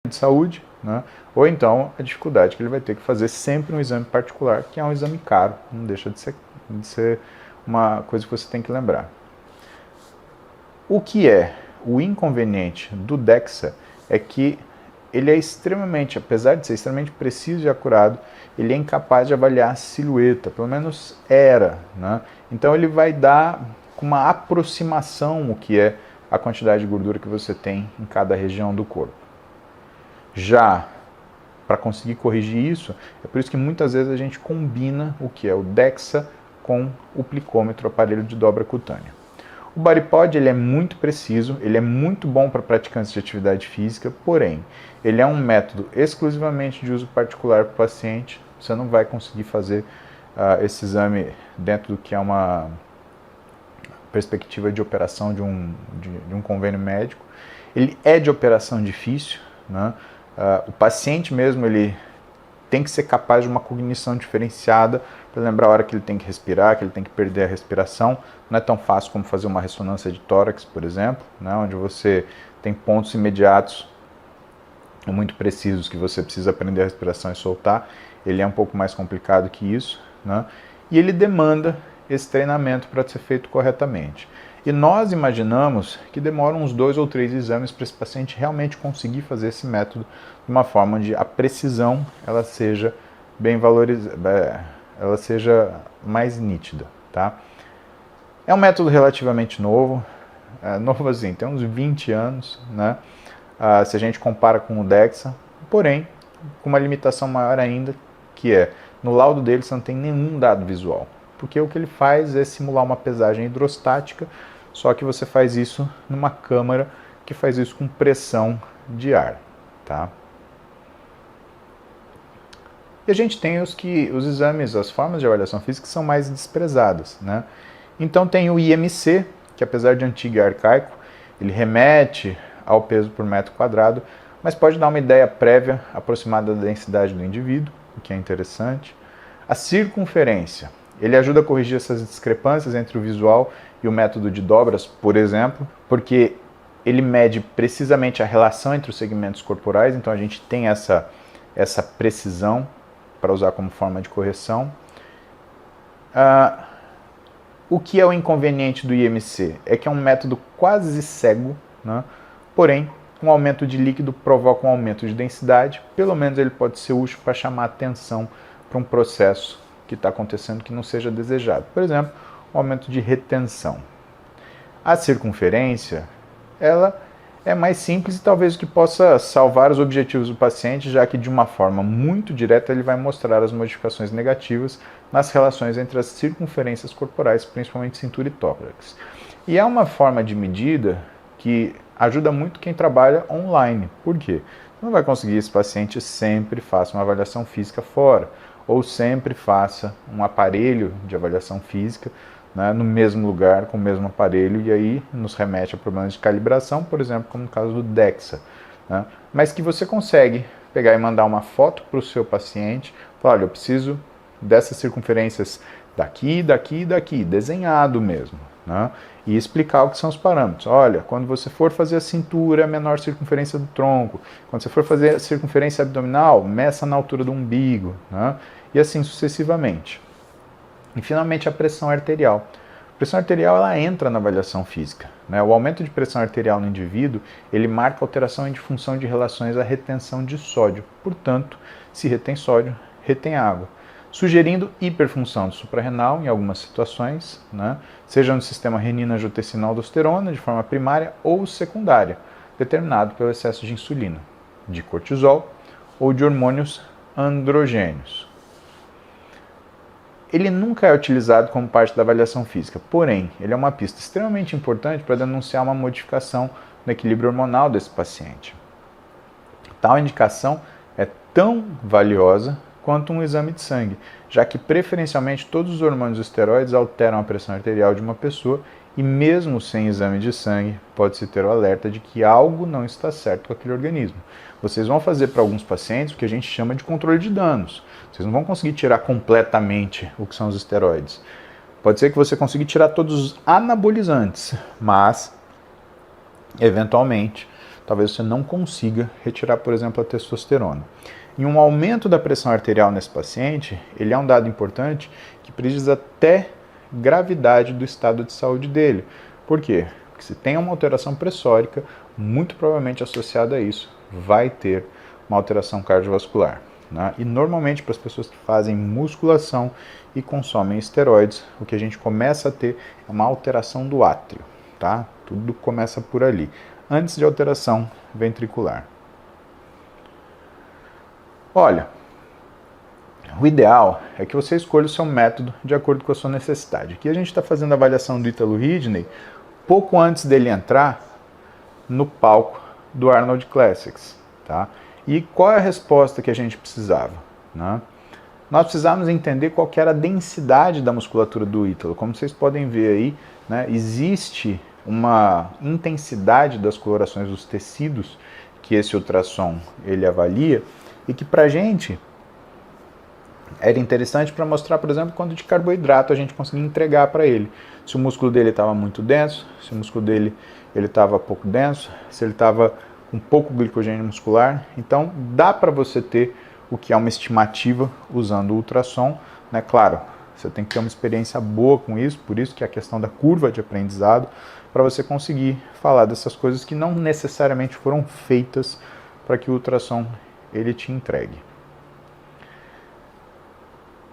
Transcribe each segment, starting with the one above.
de saúde, né? Ou então a dificuldade que ele vai ter que fazer sempre um exame particular, que é um exame caro, não deixa de ser uma coisa que você tem que lembrar. O que é o inconveniente do DEXA é que ele é extremamente, apesar de ser extremamente preciso e acurado, ele é incapaz de avaliar a silhueta, pelo menos era, né? Então ele vai dar com uma aproximação o que é a quantidade de gordura que você tem em cada região do corpo. Já para conseguir corrigir isso, é por isso que muitas vezes a gente combina o que é o DEXA com o plicômetro, o aparelho de dobra cutânea. O BodyPod ele é muito preciso, ele é muito bom para praticantes de atividade física, porém, ele é um método exclusivamente de uso particular para o paciente. Você não vai conseguir fazer esse exame dentro do que é uma perspectiva de operação de um convênio médico. Ele é de operação difícil, né? O paciente mesmo ele tem que ser capaz de uma cognição diferenciada para lembrar a hora que ele tem que respirar, que ele tem que perder a respiração. Não é tão fácil como fazer uma ressonância de tórax, por exemplo, né, onde você tem pontos imediatos muito precisos que você precisa aprender a respiração e soltar. Ele é um pouco mais complicado que isso, né, e ele demanda esse treinamento para ser feito corretamente. E nós imaginamos que demora uns 2 ou 3 exames para esse paciente realmente conseguir fazer esse método de uma forma onde a precisão ela seja bem valorizada, ela seja mais nítida, tá? É um método relativamente novo, novo assim, tem uns 20 anos, né? Se a gente compara com o DEXA, porém, com uma limitação maior ainda, que é, no laudo dele você não tem nenhum dado visual, porque o que ele faz é simular uma pesagem hidrostática, só que você faz isso numa câmara que faz isso com pressão de ar, tá? E a gente tem os exames, as formas de avaliação física que são mais desprezadas, né? Então tem o IMC, que apesar de antigo e arcaico, ele remete ao peso por metro quadrado, mas pode dar uma ideia prévia aproximada da densidade do indivíduo, o que é interessante. A circunferência, ele ajuda a corrigir essas discrepâncias entre o visual e o método de dobras, por exemplo, porque ele mede precisamente a relação entre os segmentos corporais, então a gente tem essa precisão para usar como forma de correção. O que é o inconveniente do IMC? É que é um método quase cego, né? Porém, um aumento de líquido provoca um aumento de densidade, pelo menos ele pode ser útil para chamar atenção para um processo que está acontecendo que não seja desejado. Por exemplo, um aumento de retenção. A circunferência, ela é mais simples e talvez o que possa salvar os objetivos do paciente, já que de uma forma muito direta ele vai mostrar as modificações negativas nas relações entre as circunferências corporais, principalmente cintura e tórax. E é uma forma de medida que ajuda muito quem trabalha online. Por quê? Você não vai conseguir esse paciente sempre faça uma avaliação física fora, ou sempre faça um aparelho de avaliação física, né, no mesmo lugar, com o mesmo aparelho, e aí nos remete a problemas de calibração, por exemplo, como no caso do DEXA. Né, mas que você consegue pegar e mandar uma foto para o seu paciente, falar, olha, eu preciso dessas circunferências daqui, daqui e daqui, desenhado mesmo. Né, e explicar o que são os parâmetros. Olha, quando você for fazer a cintura, a menor circunferência do tronco. Quando você for fazer a circunferência abdominal, meça na altura do umbigo. Né, e assim sucessivamente. E finalmente a pressão arterial. A pressão arterial ela entra na avaliação física. Né? O aumento de pressão arterial no indivíduo ele marca alteração em função de relações à retenção de sódio. Portanto, se retém sódio, retém água. Sugerindo hiperfunção do suprarrenal em algumas situações, né? Seja no sistema renina-angiotensina-aldosterona de forma primária ou secundária, determinado pelo excesso de insulina, de cortisol ou de hormônios androgênios. Ele nunca é utilizado como parte da avaliação física, porém, ele é uma pista extremamente importante para denunciar uma modificação no equilíbrio hormonal desse paciente. Tal indicação é tão valiosa quanto um exame de sangue, já que preferencialmente todos os hormônios esteroides alteram a pressão arterial de uma pessoa e mesmo sem exame de sangue pode-se ter o alerta de que algo não está certo com aquele organismo. Vocês vão fazer para alguns pacientes o que a gente chama de controle de danos. Vocês não vão conseguir tirar completamente o que são os esteroides. Pode ser que você consiga tirar todos os anabolizantes, mas, eventualmente, talvez você não consiga retirar, por exemplo, a testosterona. E um aumento da pressão arterial nesse paciente, ele é um dado importante que precisa até gravidade do estado de saúde dele. Por quê? Porque se tem uma alteração pressórica, muito provavelmente associada a isso, vai ter uma alteração cardiovascular. Né? E normalmente para as pessoas que fazem musculação e consomem esteroides, o que a gente começa a ter é uma alteração do átrio. Tá? Tudo começa por ali, antes de alteração ventricular. Olha, o ideal é que você escolha o seu método de acordo com a sua necessidade. Aqui a gente está fazendo a avaliação do Ítalo Ridney pouco antes dele entrar no palco do Arnold Classics. Tá? E qual é a resposta que a gente precisava? Né? Nós precisávamos entender qual que era a densidade da musculatura do Ítalo. Como vocês podem ver aí, né, existe uma intensidade das colorações dos tecidos que esse ultrassom ele avalia e que para a gente era interessante para mostrar, por exemplo, quanto de carboidrato a gente conseguia entregar para ele. Se o músculo dele estava muito denso, se o músculo dele estava pouco denso, se ele estava com pouco glicogênio muscular. Então dá para você ter o que é uma estimativa usando o ultrassom. Né? Claro, você tem que ter uma experiência boa com isso, por isso que é a questão da curva de aprendizado, para você conseguir falar dessas coisas que não necessariamente foram feitas para que o ultrassom ele te entregue.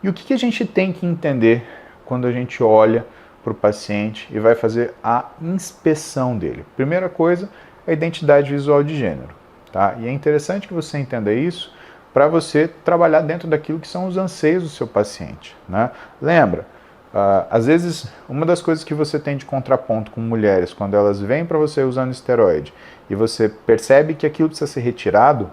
E o que a gente tem que entender quando a gente olha para o paciente e vai fazer a inspeção dele? Primeira coisa, a identidade visual de gênero. Tá? E é interessante que você entenda isso para você trabalhar dentro daquilo que são os anseios do seu paciente. Né? Lembra, às vezes, uma das coisas que você tem de contraponto com mulheres, quando elas vêm para você usando esteroide, e você percebe que aquilo precisa ser retirado,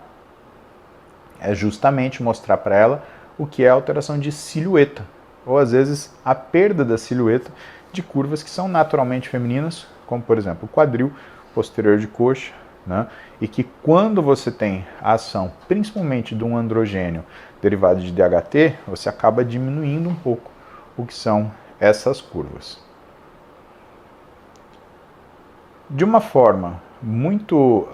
é justamente mostrar para ela o que é a alteração de silhueta, ou às vezes a perda da silhueta de curvas que são naturalmente femininas, como por exemplo o quadril, posterior de coxa, né? E que quando você tem a ação principalmente de um androgênio derivado de DHT, você acaba diminuindo um pouco o que são essas curvas. De uma forma muito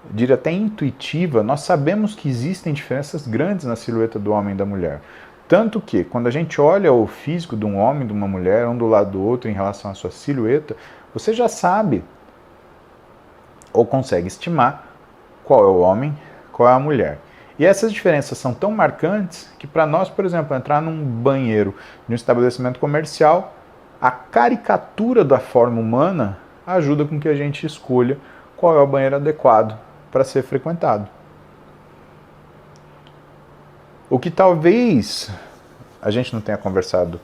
diria até intuitiva, nós sabemos que existem diferenças grandes na silhueta do homem e da mulher. Tanto que, quando a gente olha o físico de um homem e de uma mulher, um do lado do outro em relação à sua silhueta, você já sabe, ou consegue estimar, qual é o homem, qual é a mulher. E essas diferenças são tão marcantes que para nós, por exemplo, entrar num banheiro de um estabelecimento comercial, a caricatura da forma humana ajuda com que a gente escolha qual é o banheiro adequado para ser frequentado. O que talvez a gente não tenha conversado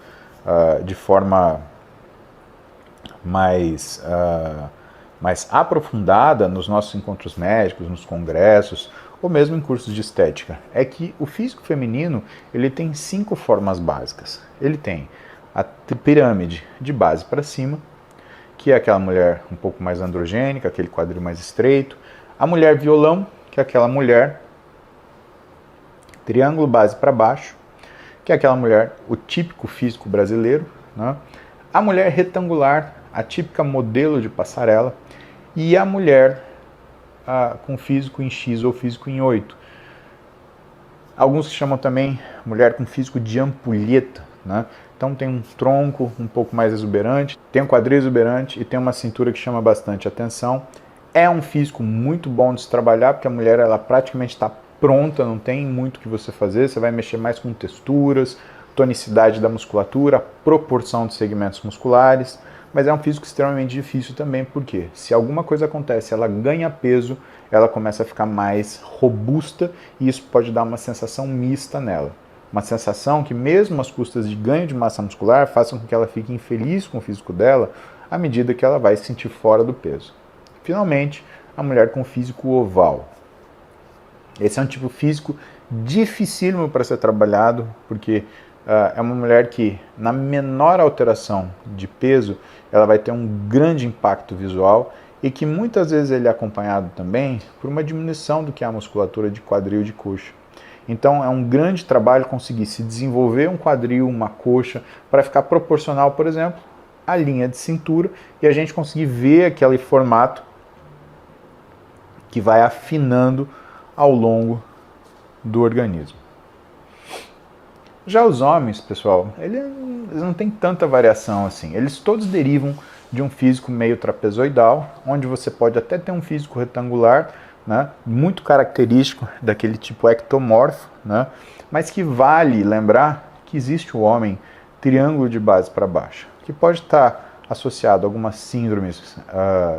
de forma mais aprofundada nos nossos encontros médicos, nos congressos, ou mesmo em cursos de estética, é que o físico feminino ele tem 5 formas básicas. Ele tem a pirâmide de base para cima, que é aquela mulher um pouco mais androgênica, aquele quadril mais estreito. A mulher violão, que é aquela mulher triângulo base para baixo, que é aquela mulher, o típico físico brasileiro. Né? A mulher retangular, a típica modelo de passarela. E a mulher com físico em X ou físico em 8. Alguns chamam também mulher com físico de ampulheta. Né? Então tem um tronco um pouco mais exuberante, tem um quadril exuberante e tem uma cintura que chama bastante atenção. É um físico muito bom de se trabalhar, porque a mulher ela praticamente está pronta, não tem muito o que você fazer, você vai mexer mais com texturas, tonicidade da musculatura, proporção de segmentos musculares, mas é um físico extremamente difícil também, porque se alguma coisa acontece, ela ganha peso, ela começa a ficar mais robusta e isso pode dar uma sensação mista nela. Uma sensação que mesmo às custas de ganho de massa muscular façam com que ela fique infeliz com o físico dela à medida que ela vai se sentir fora do peso. Finalmente, a mulher com físico oval. Esse é um tipo físico dificílimo para ser trabalhado, porque é uma mulher que, na menor alteração de peso, ela vai ter um grande impacto visual e que muitas vezes ele é acompanhado também por uma diminuição do que é a musculatura de quadril e de coxa. Então é um grande trabalho conseguir se desenvolver um quadril, uma coxa, para ficar proporcional, por exemplo, à linha de cintura e a gente conseguir ver aquele formato que vai afinando ao longo do organismo. Já os homens, pessoal, eles não têm tanta variação assim. Eles todos derivam de um físico meio trapezoidal, onde você pode até ter um físico retangular, né, muito característico daquele tipo ectomorfo, né, mas que vale lembrar que existe o homem triângulo de base para baixo, que pode estar associado a algumas síndromes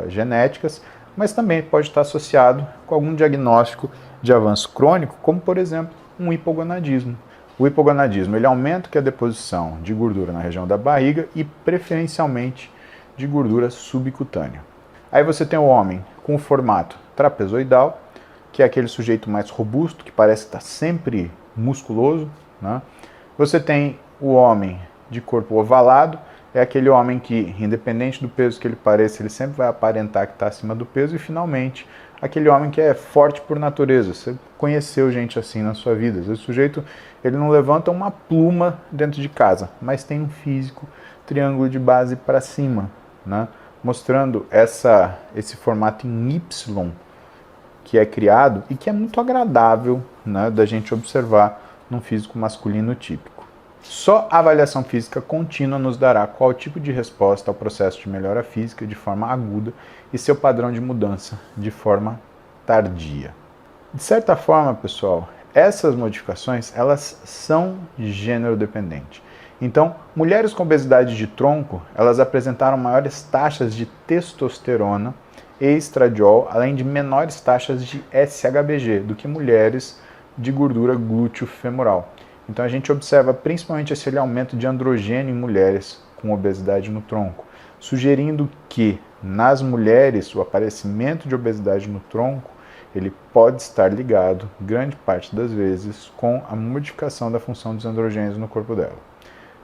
genéticas, mas também pode estar associado com algum diagnóstico de avanço crônico, como por exemplo um hipogonadismo. O hipogonadismo ele aumenta a deposição de gordura na região da barriga e preferencialmente de gordura subcutânea. Aí você tem o homem com o formato trapezoidal, que é aquele sujeito mais robusto, que parece estar sempre musculoso, né? Você tem o homem de corpo ovalado, é aquele homem que, independente do peso que ele pareça, ele sempre vai aparentar que está acima do peso. E, finalmente, aquele homem que é forte por natureza. Você conheceu gente assim na sua vida. Esse sujeito ele não levanta uma pluma dentro de casa, mas tem um físico triângulo de base para cima, né? Mostrando esse formato em Y que é criado e que é muito agradável, né, da gente observar num físico masculino típico. Só a avaliação física contínua nos dará qual tipo de resposta ao processo de melhora física de forma aguda e seu padrão de mudança de forma tardia. De certa forma, pessoal, essas modificações elas são gênero dependentes. Então, mulheres com obesidade de tronco, elas apresentaram maiores taxas de testosterona e estradiol, além de menores taxas de SHBG do que mulheres de gordura glúteo-femoral. Então a gente observa principalmente esse aumento de androgênio em mulheres com obesidade no tronco, sugerindo que nas mulheres o aparecimento de obesidade no tronco ele pode estar ligado, grande parte das vezes, com a modificação da função dos androgênios no corpo dela.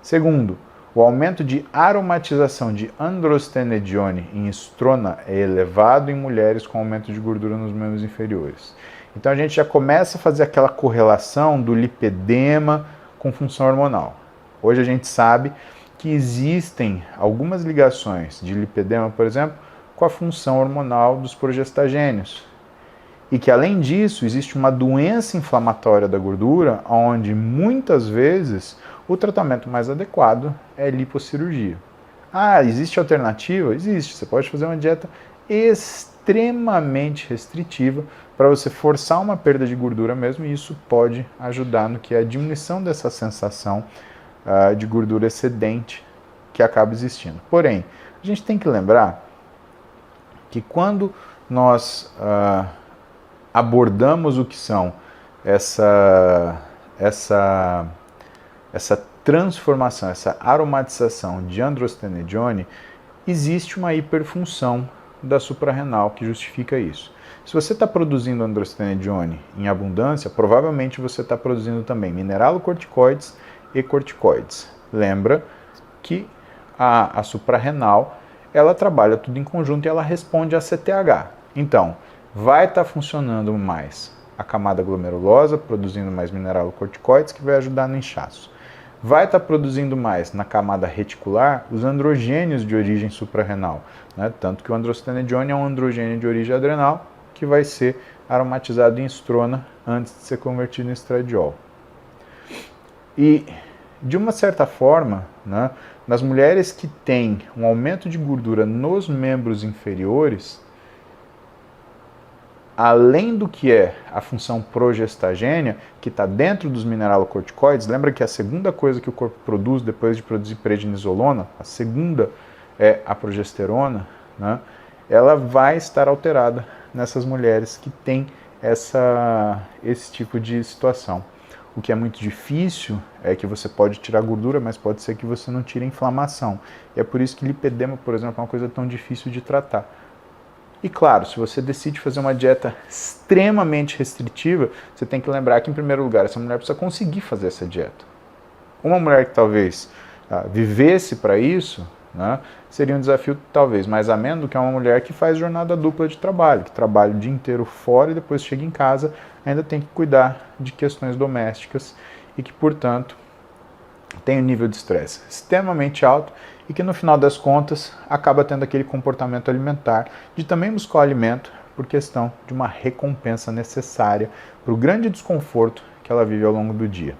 Segundo, o aumento de aromatização de androstenedione em estrona é elevado em mulheres com aumento de gordura nos membros inferiores. Então a gente já começa a fazer aquela correlação do lipedema com função hormonal. Hoje a gente sabe que existem algumas ligações de lipedema, por exemplo, com a função hormonal dos progestagênios. E que além disso existe uma doença inflamatória da gordura, onde muitas vezes o tratamento mais adequado é lipocirurgia. Ah, existe alternativa? Existe. Você pode fazer uma dieta extremamente restritiva para você forçar uma perda de gordura mesmo, e isso pode ajudar no que é a diminuição dessa sensação de gordura excedente que acaba existindo. Porém, a gente tem que lembrar que quando nós abordamos o que são essa transformação, essa aromatização de androstenedione, existe uma hiperfunção da suprarrenal que justifica isso. Se você está produzindo androstenedione em abundância, provavelmente você está produzindo também mineralocorticoides e corticoides. Lembra que a suprarrenal ela trabalha tudo em conjunto e ela responde a CTH. Então, vai estar funcionando mais a camada glomerulosa, produzindo mais mineralocorticoides, que vai ajudar no inchaço. Vai estar produzindo mais na camada reticular os androgênios de origem suprarrenal, né? Tanto que o androstenedione é um androgênio de origem adrenal que vai ser aromatizado em estrona antes de ser convertido em estradiol. E, de uma certa forma, né, nas mulheres que têm um aumento de gordura nos membros inferiores, além do que é a função progestagênia, que está dentro dos mineralocorticoides, lembra que a segunda coisa que o corpo produz depois de produzir prednisolona, a segunda é a progesterona, né? Ela vai estar alterada nessas mulheres que têm esse tipo de situação. O que é muito difícil é que você pode tirar gordura, mas pode ser que você não tire a inflamação. E é por isso que lipedema, por exemplo, é uma coisa tão difícil de tratar. E claro, se você decide fazer uma dieta extremamente restritiva, você tem que lembrar que, em primeiro lugar, essa mulher precisa conseguir fazer essa dieta. Uma mulher que talvez vivesse para isso, né, seria um desafio talvez mais ameno do que uma mulher que faz jornada dupla de trabalho, que trabalha o dia inteiro fora e depois chega em casa, ainda tem que cuidar de questões domésticas e que, portanto, tem um nível de estresse extremamente alto e que, no final das contas, acaba tendo aquele comportamento alimentar de também buscar o alimento por questão de uma recompensa necessária para o grande desconforto que ela vive ao longo do dia.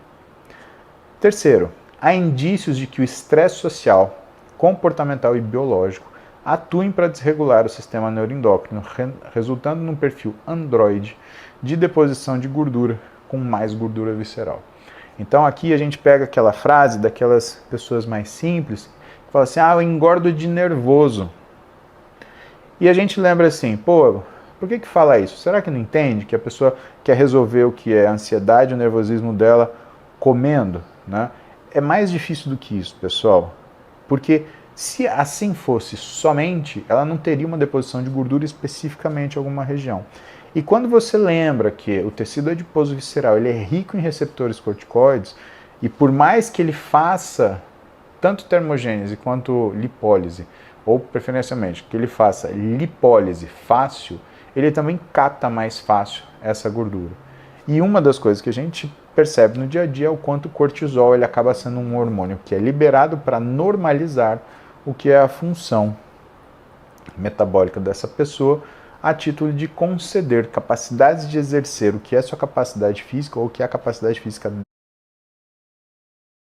Terceiro, há indícios de que o estresse social, comportamental e biológico atuem para desregular o sistema neuroendócrino, resultando num perfil androide de deposição de gordura com mais gordura visceral. Então aqui a gente pega aquela frase daquelas pessoas mais simples, que fala assim, eu engordo de nervoso. E a gente lembra assim, pô, por que fala isso? Será que não entende que a pessoa quer resolver o que é a ansiedade, o nervosismo dela comendo, né? É mais difícil do que isso, pessoal, porque se assim fosse somente, ela não teria uma deposição de gordura especificamente em alguma região. E quando você lembra que o tecido adiposo visceral ele é rico em receptores corticoides, e por mais que ele faça tanto termogênese quanto lipólise, ou preferencialmente que ele faça lipólise fácil, ele também capta mais fácil essa gordura. E uma das coisas que a gente percebe no dia a dia é o quanto o cortisol ele acaba sendo um hormônio que é liberado para normalizar o que é a função metabólica dessa pessoa, a título de conceder capacidades de exercer o que é sua capacidade física ou o que é a capacidade física